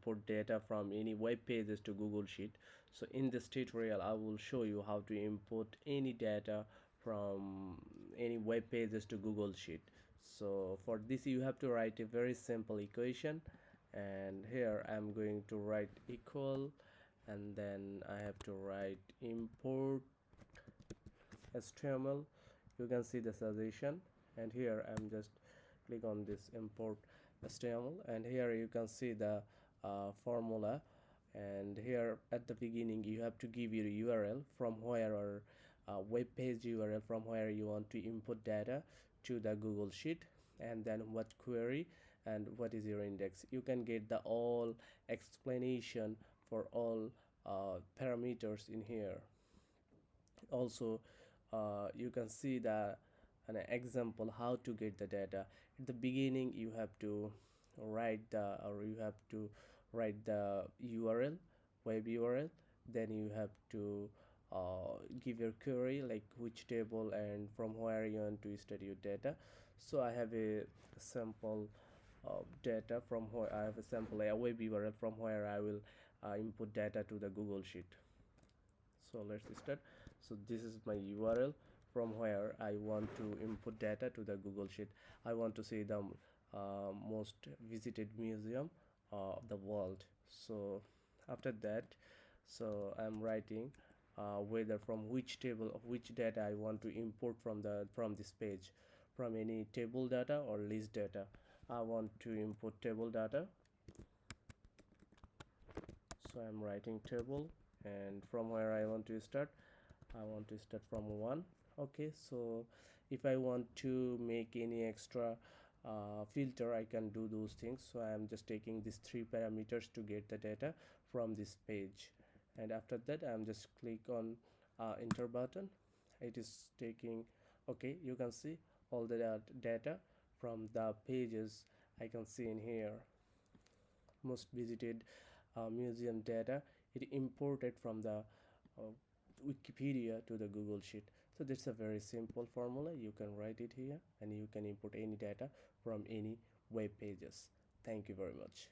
import data from any web pages to Google Sheet. So in this tutorial I will show you how to import any data from any web pages to Google Sheet. So for this you have to write a very simple equation, and here I'm going to write equal, and then I have to write import HTML. You can see the suggestion, and here I'm just click on this import HTML, and here you can see the formula, and here at the beginning you have to give your URL from where, or web page URL from where you want to input data to the Google Sheet, and then what query and what is your index. You can get the all explanation for all parameters in here. Also you can see an example how to get the data. At the beginning you have to write the URL, web URL, then you have to give your query like which table and from where you want to study your data. So I have a sample data from where I have a sample a web URL from where I will input data to the Google Sheet. So let's start. So this is my URL from where I want to input data to the Google Sheet. I want to see the most visited museum of the world. So after that, so I'm writing whether from which table of which data I want to import from this page, from any table data or list data. I want to import table data, so I'm writing table, and from where I want to start, I want to start from 1. Okay, so if I want to make any extra filter, I can do those things. So I am just taking these 3 parameters to get the data from this page, and after that I'm just click on enter button. It is taking, okay, you can see all the data from the pages I can see in here. Most visited museum data, it imported from the Wikipedia to the Google Sheet. So that's a very simple formula. You can write it here, and you can import any data from any web pages. Thank you very much.